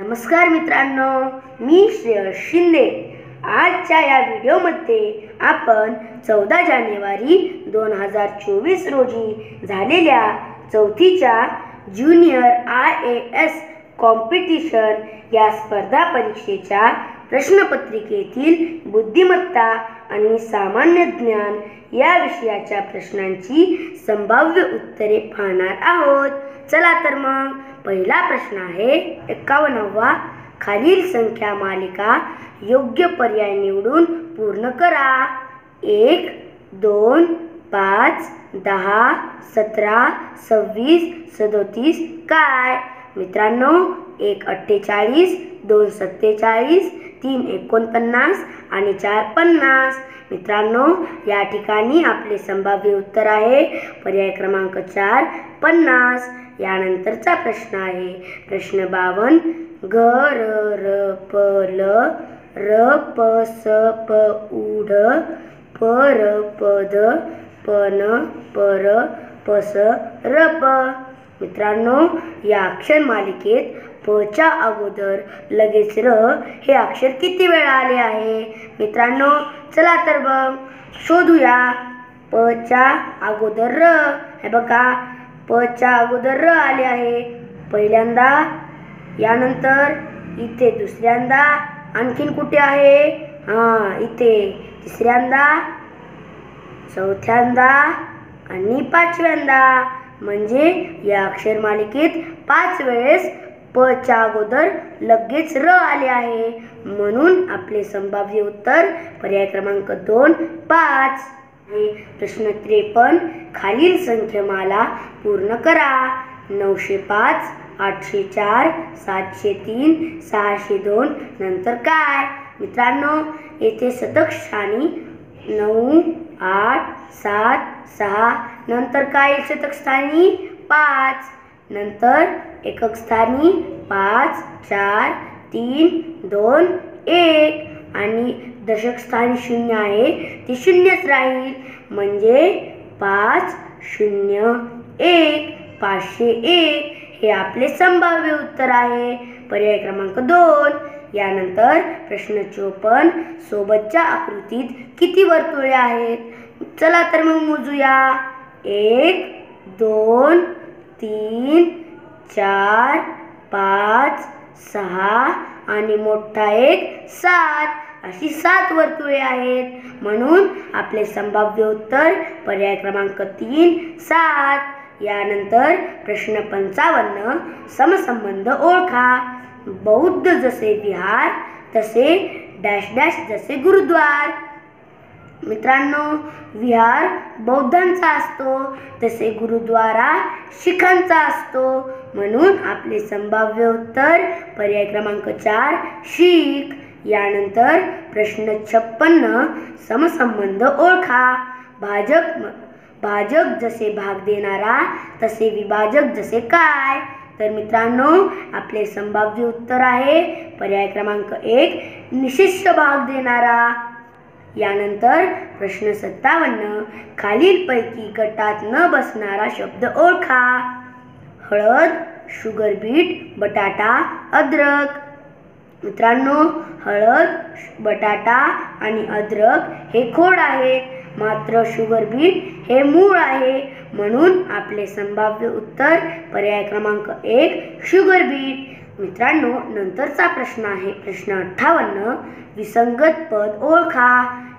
नमस्कार मित्रांनो, मी श्रेयस शिंदे। आजच्या या व्हिडिओमध्ये आपण 14 जानेवारी 2024 रोजी झालेल्या चौथीच्या ज्युनियर IAS कॉम्पिटिशन या स्पर्धा परीक्षेच्या प्रश्नपत्रिकेतील बुद्धिमत्ता आणि सामान्य ज्ञान या विषयाच्या प्रश्नांची संभाव्य उत्तरे पाहणार आहोत। चला तर मग पहिला प्रश्न आहे 51वा। खालील संख्या मालिका योग्य पर्याय निवडून पूर्ण करा। 1, 2, 5, 10, 17, 26, 37 काय? मित्रांनो, 1 48, 2 47, 3 49 आणि 4 50। मित्रांनो, या ठिकाणी आपले संभाव्य उत्तर आहे पर्याय क्रमांक 4 50। यानंतरचा प्रश्न आहे प्रश्न 52। ग र र प ल र प स प उ ढ प र प ध प न प र प स र प। मित्रांनो, या अक्षर मालिकेत प च्या अगोदर लगेच र हे अक्षर किती वेळा आले आहे? मित्रांनो, चला तर बघ शोधूया। प च्या अगोदर र, हे बघा प च्या अगोदर र आले आहे पहिल्यांदा, यानंतर इथे दुसऱ्यांदा, आणखीन कुठे आहे? इथे तिसऱ्यांदा, चौथ्यांदा आणि पाचव्यांदा। म्हणजे या अक्षर मालिकेत 5 वेळेस प च्या अगोदर लगेच र आले आहे, म्हणून आपले संभाव्य उत्तर पर्याय क्रमांक 2 5। प्रश्न 53। खालील संख्यामाला पूर्ण करा। 905, 804, 703, 602 नंतर काय? मित्रांनो, येथे शतक स्थानी 9, 8, 7, 6 नंतर काय? शतक स्थानी 5, नंतर एकक स्थानी 5, 4, 3, 2, 1 आणि दशक स्थानी 0 आहे, ते 0च राहील, म्हणजे 5, 0, 1 501 हे आपले संभाव्य उत्तर आहे पर्याय क्रमांक 2। यानंतर प्रश्न 54। सोबतच्या आकृतीत किती वर्तुळे आहेत? चला तर मग मोजूया। 1, 2, 3, 4, 5, 6 आणि मोठा एक 7, अशी 7 वर्तुळे आहेत, म्हणून आपले संभाव्य उत्तर पर्याय क्रमांक 3 7। यानंतर प्रश्न 55। समसंबंध ओळखा। बौद्ध जसे विहार तसे डॅश डॅश जसे गुरुद्वार। मित्रांनो, विहार बौद्धांचा असतो, तसे गुरुद्वारा शिखांचा असतो, म्हणून आपले संभाव्य उत्तर पर्याय क्रमांक 4 शीख। यानंतर प्रश्न 56। समसंबंध ओळखा। भाजक जसे भाग देणारा तसे विभाजक जसे काय? तर मित्रांनो, आपले संभाव्य उत्तर आहे पर्याय क्रमांक 1 निशिष्ट भाग देणारा। यानंतर प्रश्न 57। खालीलपैकी गटात न बसणारा शब्द ओळखा। हळद, शुगर बीट, बटाटा, अद्रक। मित्रांनो, हळद, बटाटा आणि अद्रक हे खोड आहेत, मात्र शुगर बीट हे मूळ आहे, म्हणून आपले संभाव्य उत्तर पर्याय क्रमांक 1 शुगर बीट। मित्रांनो, नंतरचा प्रश्न आहे प्रश्न 58। विसंगत पद ओळखा।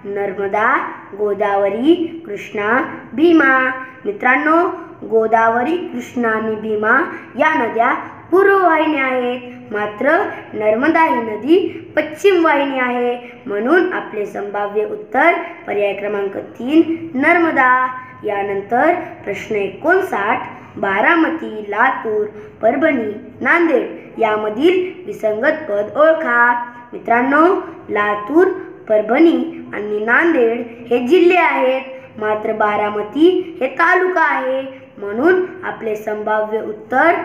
नर्मदा, गोदावरी, कृष्णा, भीमा। मित्रांनो, गोदावरी, कृष्णा आणि भीमा या नद्या पूर्व वाहिनी आहेत, मात्र नर्मदा ही नदी पश्चिम वाहिनी आहे, म्हणून आपले संभाव्य उत्तर पर्याय क्रमांक 3 नर्मदा। यानंतर प्रश्न 59। बारामती, लातूर, परभणी, नांदेड यामधील विसंगत पद ओळखा। मित्रांनो, लातूर, परभणी आणि नांदेड हे जिल्हे आहेत, मात्र बारामती हे तालुका आहे, म्हणून आपले संभाव्य उत्तर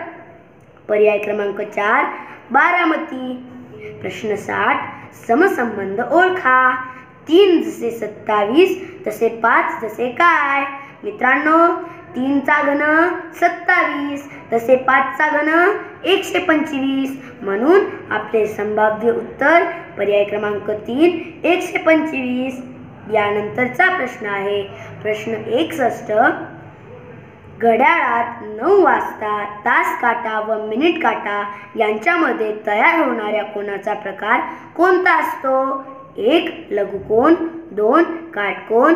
पर्याय क्रमांक 4 बारामती। प्रश्न 60। समसंबंध ओळखा। 3 जसे 27 तसे 5 जसे काय? मित्रांनो, 3 चा घन 27 तसे 5 चा घन 125, म्हणून आपले संभाव्य उत्तर पर्याय क्रमांक 3 125. यानंतरचा प्रश्न आहे प्रश्न 61. घड्याळात 9 वाजता तास काटा व मिनिट काटा यांच्यामध्ये तयार होणाऱ्या कोनाचा प्रकार कोणता असतो? 1 लघुकोन, 2 काटकोन,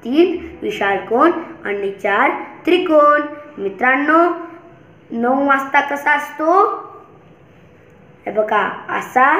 3 विशालकोन आणि 4 त्रिकोण. मित्रांनो, 9 वाजता कसा असतो? हे बघा, असा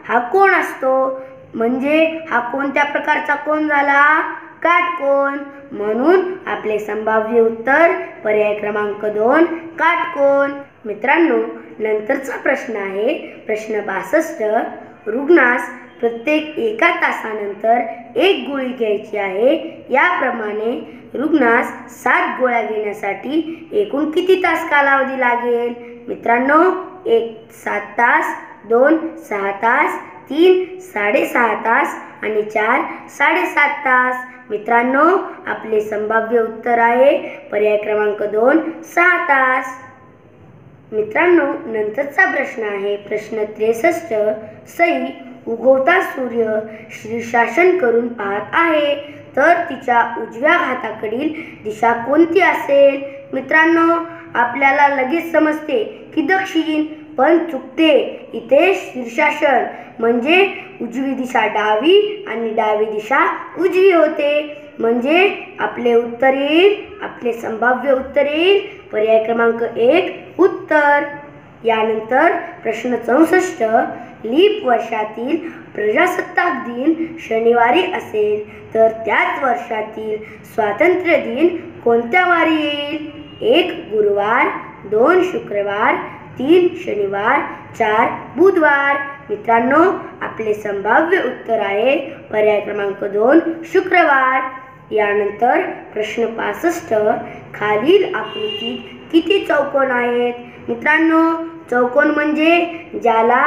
हा कोन असतो. म्हणजे हा कोणत्या प्रकारचा कोन झाला? काटकोन. म्हणून आपले संभाव्य उत्तर पर्याय क्रमांक 2 काटकोन. मित्रांनो, नंतरचा प्रश्न आहे प्रश्न 62. रुग्णास प्रत्येक 1 तासानंतर 1 गोळी घ्यायची आहे. याप्रमाणे रुग्णास 7 गोळ्या घेण्यासाठी एकूण किती तास कालावधी लागेल? मित्रांनो, 1 7 तास, 2 6 तास, 3 6.5 तास आणि 4 7.5 तास. मित्रांनो, आपले संभाव्य उत्तर आहे पर्याय क्रमांक 2 6 तास. मित्रांनो, नंतरचा प्रश्न आहे प्रश्न 63. सई उगवता सूर्य शीर्षासन करून पाहत आहे, तर तिच्या उजव्या हाताकडील दिशा कोणती असेल? मित्रांनो, आपल्याला लगेच समजते की दक्षिण, पण चुकते. इथे शीर्षासन म्हणजे उजवी दिशा डावी आणि डावी दिशा उजवी होते. म्हणजे आपले उत्तर येईल, आपले संभाव्य उत्तर येईल पर्याय क्रमांक 1 उत्तर. यानंतर प्रश्न 64. लीप वर्षातील प्रजासत्ताक दिन शनिवारी असेल, तर त्याच वर्षातील स्वातंत्र्य दिन कोणत्या वारी येईल? 1 गुरुवार, 2 शुक्रवार, 3 शनिवार, 4 बुधवार. मित्रांनो, आपले संभाव्य उत्तर आहे पर्याय क्रमांक 2 शुक्रवार. यानंतर प्रश्न 65. खालील आकृतीत किती चौकोन आहेत? मित्रांनो, चौकोन म्हणजे ज्याला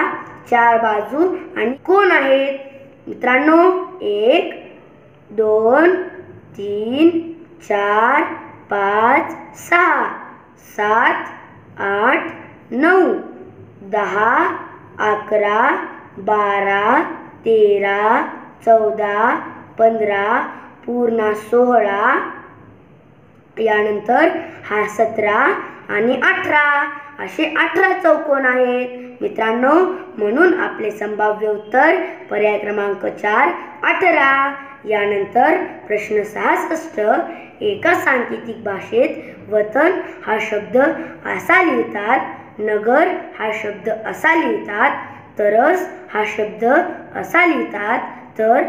4 बाजू आणि कोन आहेत. मित्रांनो, 1 2 3 4 5 6 7 8 9 10 11 12 13 14 15 पूर्ण 16. यानंतर हा 17 आणि 18 असे 18 चौकोन आहेत. मित्रांनो, म्हणून आपले संभाव्य उत्तर पर्याय क्रमांक 4 18. यानंतर प्रश्न 66. एका सांकेतिक भाषेत वतन हा शब्द असा लिहितात, नगर हा शब्द असा लिहितात, तरस हा शब्द असा लिहितात, तर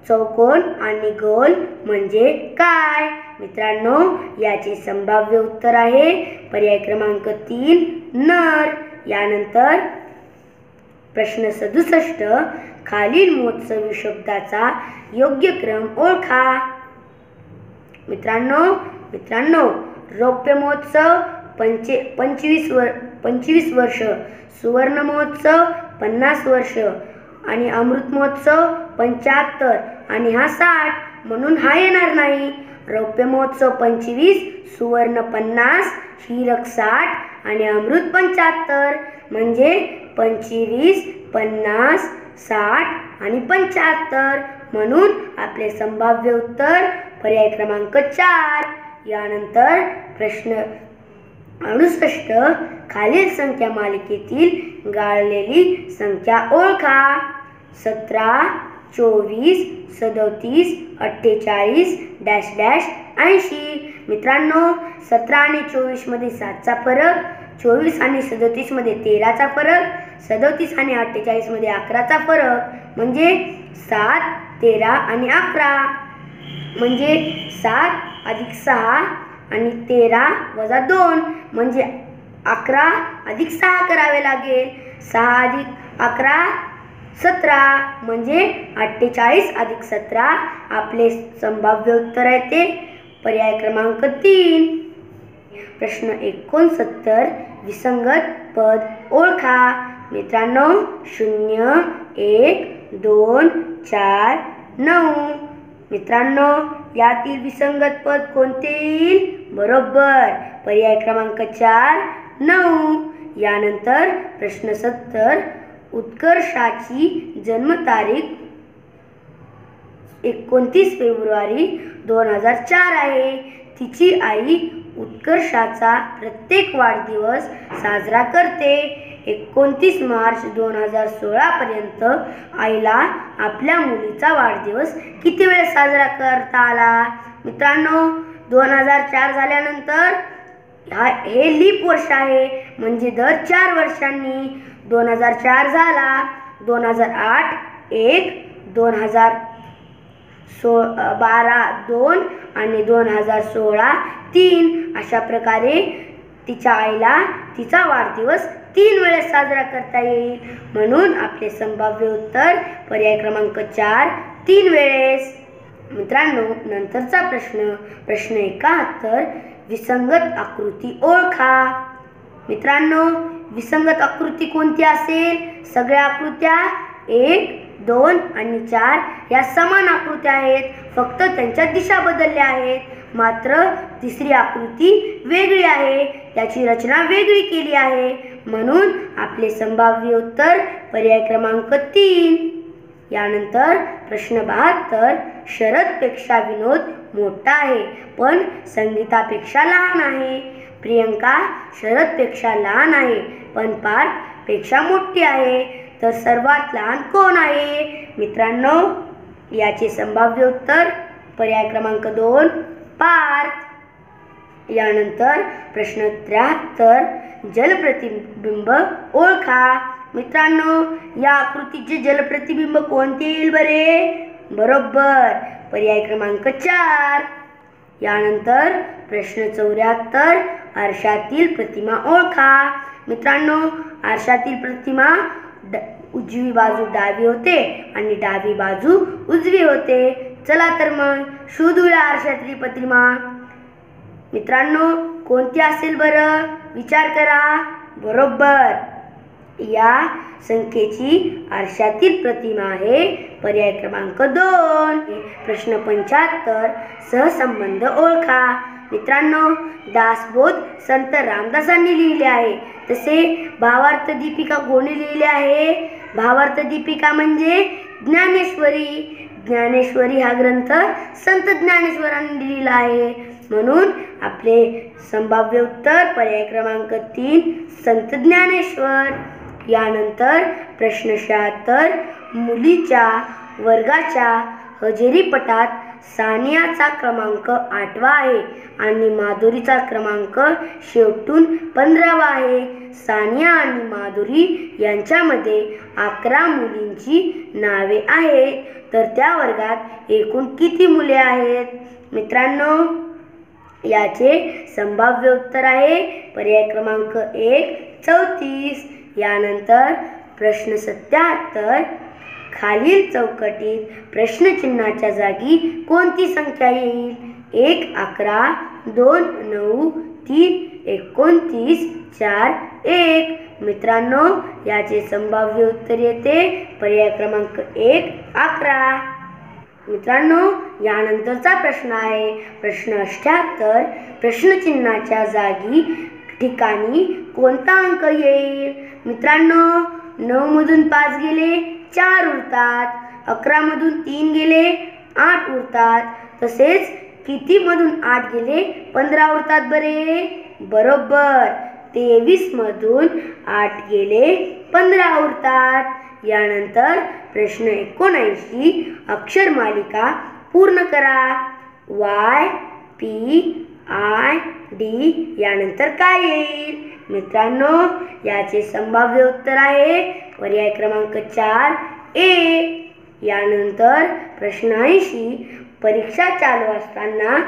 चौकोन आणि गोल म्हणजे काय? मित्रांनो, याचे संभाव्य उत्तर आहे पर्याय क्रमांक 3 नर. यानंतर प्रश्न 67. खालील महोत्सवी शब्दाचा योग्य क्रम ओळखा. मित्रांनो, रौप्य महोत्सव 25 वर्ष, सुवर्ण महोत्सव 50 वर्ष आणि अमृत महोत्सव 75 आणि हा 60, म्हणून हा येणार नाही. रौप्य महोत्सव 25, सुवर्ण 50, हीरक 60 आणि अमृत 75, म्हणजे 25 50 60 आणि 75, म्हणून आपले संभाव्य उत्तर पर्याय क्रमांक 4. यानंतर प्रश्न 68. खालील संख्या मालिकेतील गाळलेली संख्या ओळखा. 17 24 37 48 80. मित्रांनो, 17 आणि 24 मध्ये 7चा फरक, 24 आणि 37 मध्ये 13चा फरक, 37 आणि 48 मध्ये 11चा फरक, म्हणजे 7 13 आणि 11, म्हणजे 7 अधिक 6 आणि 13 वजा 2, म्हणजे 11 अधिक 6 करावे लागेल. 6 अधिक 11 17, म्हणजे 48 अधिक 17. आपले संभाव्य उत्तर आहे ते पर्याय क्रमांक 3. प्रश्न 69. विसंगत पद ओळखा. मित्रांनो, 0 1 2 4 9. मित्रांनो, यातील विसंगत पद कोणते येईल? बरोबर, पर्याय क्रमांक 4 9. यानंतर प्रश्न 70 उत्कर्षाची जन्मतारीख 29 फेब्रुवारी 2004 आहे. तिची आई उत्कर्षाचा प्रत्येक वाढदिवस साजरा करते. 29 मार्च 2016 पर्यंत आईला आपल्या मुलीचा वाढदिवस किती वेळ साजरा करता आला? मित्रांनो, 2004 झाल्यानंतर हे लीप वर्ष आहे, म्हणजे दर 4 वर्षांनी 2004 झाला, 2008 1, 2012 2 आणि 2016 3. अशा प्रकारे तिच्या आईला तिचा वाढदिवस 3 वेळेस साजरा करता येईल. म्हणून आपले संभाव्य उत्तर पर्याय क्रमांक 4 3 वेळेस. मित्रांनो, नंतरचा प्रश्न 71 विसंगत आकृती ओळखा. मित्रांनो, विसंगत आकृती कोणती असेल? सगळ्या आकृत्या 1, 2 आणि 4 या समान आकृत्या आहेत, फक्त त्यांच्या दिशा बदलल्या आहेत. मात्र तिसरी आकृती वेगळी आहे, त्याची रचना वेगळी केली आहे. म्हणून आपले संभाव्य उत्तर पर्याय क्रमांक 3. यानंतर प्रश्न 72 शरदपेक्षा विनोद मोठा आहे पण संगीतापेक्षा लहान आहे. प्रियंका शरदपेक्षा लहान आहे पण पार्थपेक्षा मोठी आहे, तर सर्वात लहान कोण आहे? मित्रांनो, याचे संभाव्य उत्तर पर्याय क्रमांक 2 पार्थ. यानंतर प्रश्न 73 जलप्रतिबिंब ओळखा. मित्रांनो, या आकृतीचे जलप्रतिबिंब कोणते येईल बरे? बरोबर, पर्याय क्रमांक 4. यानंतर प्रश्न 74 आरशातील प्रतिमा ओळखा. मित्रांनो, आरशातील प्रतिमा उजवी बाजू डावी होते आणि डावी बाजू उजवी होते. चला तर मग शोधूया आरशातील प्रतिमा. मित्रांनो, कोणती असेल बरं? विचार करा. बरोबर, या संख्येची आरशातील प्रतिमा आहे पर्याय क्रमांक 2. प्रश्न 75 सहसंबंध ओळखा. मित्रांनो, दासबोध संत रामदासांनी लिहिले आहे, तसे भावार्थ दीपिका कोणी लिहिले आहे? भावार्थ दीपिका म्हणजे ज्ञानेश्वरी. ज्ञानेश्वरी हा ग्रंथ संत ज्ञानेश्वरांनी लिहिला आहे. म्हणून आपले संभाव्य उत्तर पर्याय क्रमांक 3 संत ज्ञानेश्वर. यानंतर प्रश्न 76 मुलीच्या वर्गाच्या हजेरीपटात सानियाचा क्रमांक 8वा आहे आणि माधुरीचा क्रमांक शेवटून 15वा आहे. सानिया आणि माधुरी यांच्यामध्ये 11 मुलींची नावे आहेत, तर त्या वर्गात एकूण किती मुले आहेत? मित्रांनो, याचे संभाव्य उत्तर आहे पर्याय क्रमांक 1 34. यानंतर प्रश्न 77 खालील चौकटीत प्रश्नचिन्हाच्या जागी कोणती संख्या येईल? 1 11, 2 9, 3 29, 4 1. मित्रांनो, याचे संभाव्य उत्तर येते पर्याय क्रमांक 1 11. मित्रांनो, यानंतरचा प्रश्न आहे प्रश्न 78 प्रश्नचिन्हाच्या जागी ठिकाणी कोणता अंक येईल? मित्रांनो, 9 मधून 5 गेले 4 उरतात, 11 मधून 3 गेले 8 उरतात, तसेच किती मधून 8 गेले 15 उरतात बरे? बरोबर, 23 मधून 8 गेले 15 उरतात. यानंतर प्रश्न 79 अक्षर मालिका पूर्ण करा. Y P I D यानंतर काय येईल? मित्रांनो, याचे संभाव्य उत्तर आहे पर्याय क्रमांक 4 A. यानंतर प्रश्न 80 परीक्षा चालू असताना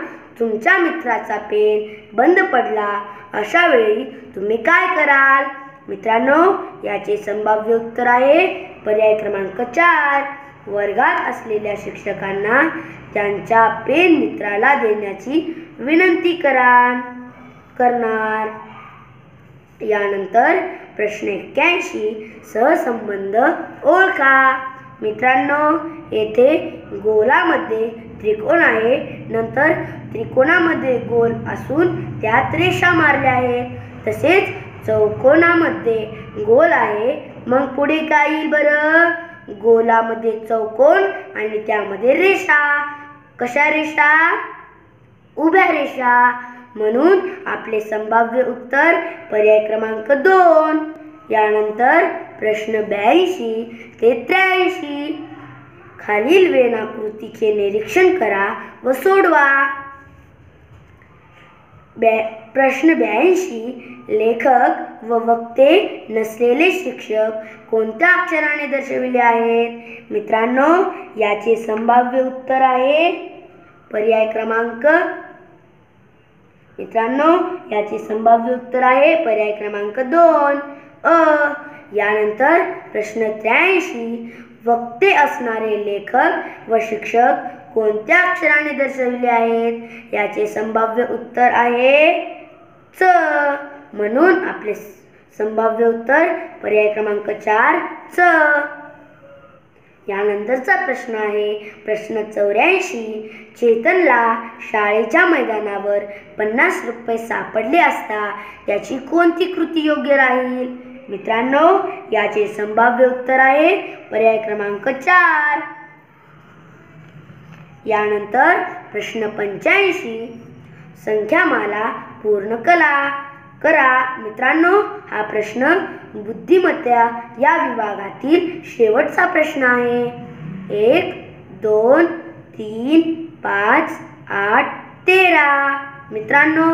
तुमच्या मित्राचा पेन बंद पडला, अशा वेळी तुम्ही काय कराल? मित्रांनो, याचे संभाव्य उत्तर आहे पर्याय क्रमांक 4 वर्गात असलेल्या शिक्षकांना त्यांच्या पेन मित्राला देण्याची विनंती करणार. यानंतर प्रश्न 81 सहसंबंध ओळखा. मित्रांनो, येथे गोलामध्ये त्रिकोण आहे, नंतर त्रिकोणामध्ये गोल असून त्यात रेषा मारल्या आहेत, तसेच चौकोनामध्ये गोल आहे, मग पुढे काय येईल बरं? गोलामध्ये चौकोन आणि त्यामध्ये रेषा. कशा रेषा? उभ्या रेषा. म्हणून आपले संभाव्य उत्तर पर्याय क्रमांक 2. यानंतर प्रश्न 82 ते 83. खालील वेणाकृतीचे निरीक्षण करा व सोडवा. प्रश्न 82. लेखक व वक्ते नसलेले शिक्षक कोणत्या अक्षराने दर्शविले आहेत? मित्रांनो, याचे संभाव्य उत्तर आहे पर्याय क्रमांक 2 यानंतर प्रश्न 83. वक्ते असणारे लेखक व शिक्षक कोणत्या अक्षराने दर्शविले आहेत? याचे संभाव्य उत्तर आहे च. म्हणून आपले संभाव्य उत्तर पर्याय क्रमांक 4 च. यानंतरचा प्रश्न आहे प्रश्न 84. चेतनला शाळेच्या मैदानावर 50 रुपये सापडले असता त्याची कोणती कृती योग्य राहील? मित्रांनो, याचे संभाव्य उत्तर आहे पर्याय क्रमांक 4. यानंतर प्रश्न 85. संख्यामाला पूर्ण करा. मित्रांनो, हा प्रश्न बुद्धिमत्ता या विभागातील शेवटचा प्रश्न आहे. 1, 2, 3, 5, 8, 13. मित्रांनो,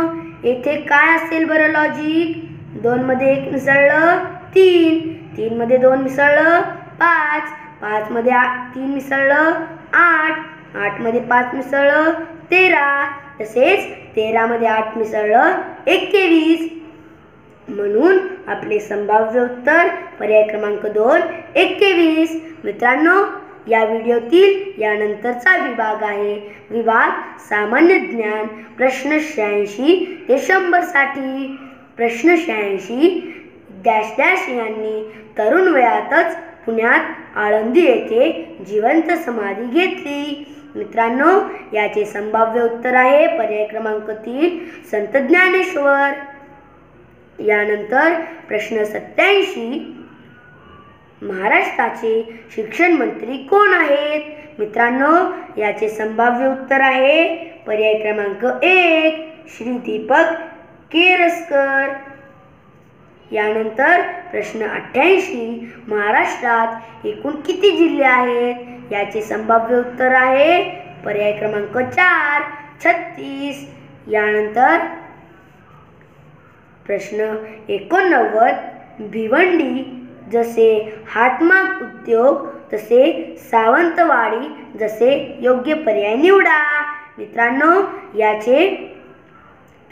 येथे काय असेल बरं लॉजिक? 2 मध्ये 1 मिसळलं 3, 3 मध्ये 2 मिसळलं 5, 5 मध्ये 3 मिसळलं 8, 8 मध्ये 5 मिसळलं 13, तसेच 13 मध्ये 8 मिसळलं 21. म्हणून आपले संभाव्य उत्तर पर्याय क्रमांक 2 21. मित्रांनो, या व्हिडिओतील यानंतरचा विभाग आहे विभाग सामान्य ज्ञान. प्रश्न 86 ते 100 साठी. प्रश्न 86. डॅश डॅश यांनी तरुण वयातच पुण्यात आळंदी येथे जिवंत समाधी घेतली. मित्रांनो, याचे संभाव्य उत्तर आहे पर्याय क्रमांक 3 संत ज्ञानेश्वर. यानंतर प्रश्न 87. महाराष्ट्राचे शिक्षण मंत्री कोण आहेत? मित्रांनो, याचे संभाव्य उत्तर आहे पर्याय क्रमांक 1 श्री दीपक केसरकर. यानंतर प्रश्न 88. महाराष्ट्रात एकूण किती जिल्हे आहेत? याचे संभाव्य उत्तर आहे पर्याय क्रमांक 4 36. यानंतर प्रश्न 89. भिवंडी जसे हातमाग उद्योग तसे सावंतवाडी जसे योग्य पर्याय निवडा. मित्रांनो, याचे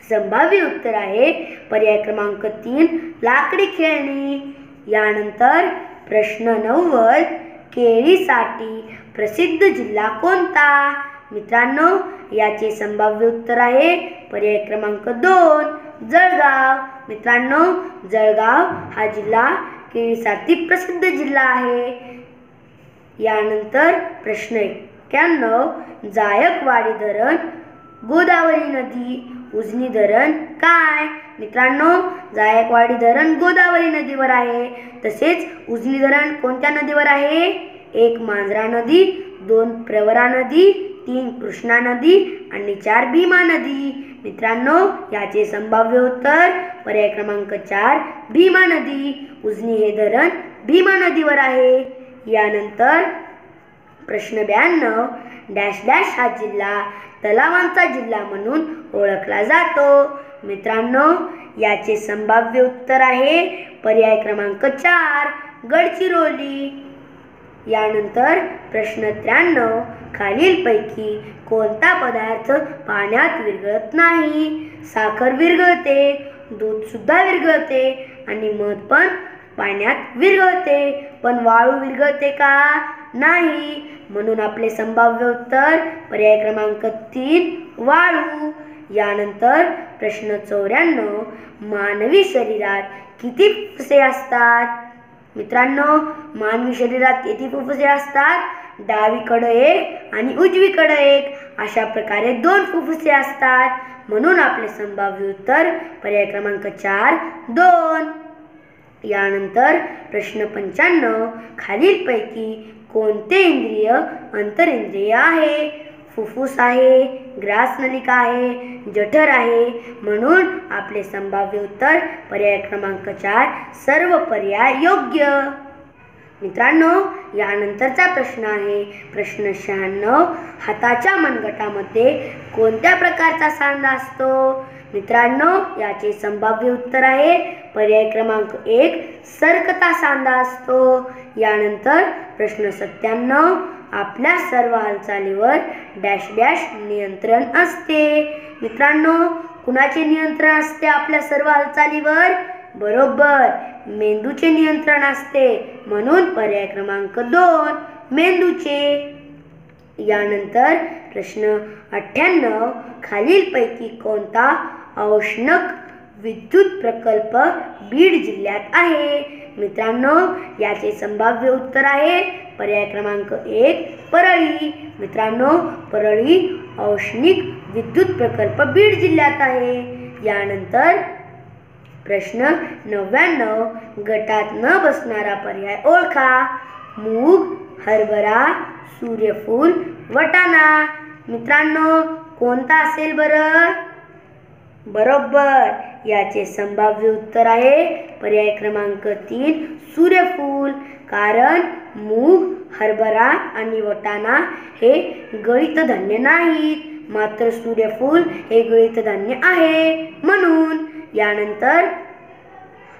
संभाव्य उत्तर आहे पर्याय क्रमांक 3 लाकडी खेळणी. यानंतर प्रश्न 90. केळीसाठी प्रसिद्ध जिल्हा कोणता? मित्रांनो, याचे संभाव्य उत्तर आहे पर्याय क्रमांक 2 जळगाव. मित्रांनो, जळगाव हा जिल्हा केळीसाठी प्रसिद्ध जिल्हा आहे. यानंतर प्रश्न 91. जायकवाडी धरण, गोदावरी नदी, उजनी धरण काय? मित्रांनो, जायकवाडी धरण गोदावरी नदीवर आहे. तसेच उजनी धरण कोणत्या नदीवर आहे? 1 मांजरा नदी, 2 प्रवरा नदी, 3 कृष्णा नदी आणि 4 भीमा नदी. मित्रांनो, याचे संभाव्य उत्तर पर्याय क्रमांक 4 भीमा नदी. उजनी हे धरण भीमा नदीवर आहे. यानंतर प्रश्न 92. डॅश डॅश हा जिल्हा तलावांचा जिल्हा म्हणून ओळखला जातो. मित्रांनो, याचे संभाव्य उत्तर आहे पर्याय क्रमांक 4 गडचिरोली. यानंतर प्रश्न 93. खालीलपैकी कोणता पदार्थ पाण्यात विरघळत नाही? साखर विरघळते, दूध सुद्धा विरघळते आणि मध पण पाण्यात विरघळते, पण वाळू विरघळते का? नाही. म्हणून आपले संभाव्य उत्तर पर्याय क्रमांक 3 वाळू. यानंतर प्रश्न 94. मानवी शरीरात किती फुफ्फुसे असतात? मित्रांनो, मानवी शरीरात किती फुफ्फुसे असतात? डावीकडे 1 आणि उजवीकडे 1 अशा प्रकारे 2 फुफ्फुसे असतात. म्हणून आपले संभाव्य उत्तर पर्याय क्रमांक 4 2. यानंतर प्रश्न 95, खालीलपैकी कोणते इंद्रिय अंतरेंद्रिय आहे? फुफ्फुस आहे, ग्रासनलिका आहे, जठर आहे. म्हणून आपले संभाव्य उत्तर पर्याय क्रमांक 4 सर्व पर्याय योग्य. मित्रांनो, यानंतरचा प्रश्न आहे प्रश्न 96, हाताच्या मनगटामध्ये कोणत्या प्रकारचा सांधा असतो? मित्रांनो, याचे संभाव्य उत्तर आहे पर्याय क्रमांक 1 सरकता सांधा असतो. यानंतर प्रश्न 97, आपल्या सर्व हालचालीवर डॅश डॅश नियंत्रण असते. मित्रांनो, कुणाचे नियंत्रण असते आपल्या सर्व हालचालीवर? बरोबर, मेंदूचे नियंत्रण असते. म्हणून पर्याय क्रमांक 2 मेंदूचे. यानंतर प्रश्न 98, खालीलपैकी कोणता औष्णक विद्युत प्रकल्प बीड जिल्ह्यात आहे? मित्रांनो, याचे संभाव्य उत्तर आहे पर्याय क्रमांक 1 परळी. मित्रांनो, परळी औष्णिक विद्युत प्रकल्प बीड जिल्ह्यात आहे. यानंतर प्रश्न 99, गटात न बसणारा पर्याय ओळखा. मूग, हरभरा, सूर्यफूल, वाटाणा. मित्रांनो, कोणता असेल बरं? बरोबर, याचे संभाव्य उत्तर आहे पर्याय क्रमांक 3 सूर्यफूल. कारण मूग, हरभरा आणि वाटाणा हे गळीत धान्य नाहीत, मात्र सूर्यफूल हे गळीत धान्य आहे म्हणून. यानंतर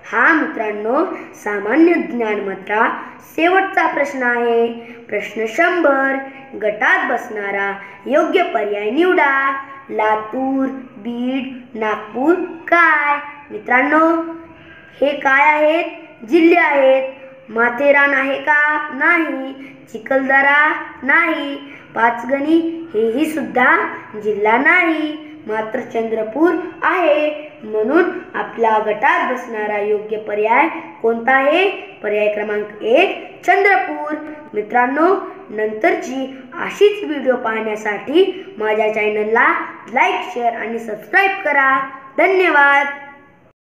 हा मित्रांनो सामान्य ज्ञानमधला शेवटचा प्रश्न आहे प्रश्न 100, गटात बसणारा योग्य पर्याय निवडा. लातूर, बीड, नागपूर काय? मित्रांनो, हे काय आहेत? जिल्हे आहेत. माथेरान आहे का? नाही. चिखलदरा नाही. पाचगणी हेही सुद्धा जिल्हा नाही, मात्र चंद्रपूर आहे. म्हणून आपला गटात बसणारा योग्य पर्याय कोणता आहे? पर्याय क्रमांक 1 चंद्रपूर. मित्रांनो, नंतरची अशीच व्हिडिओ पाहण्यासाठी माझ्या चॅनलला लाईक, शेअर आणि सबस्क्राईब करा. धन्यवाद.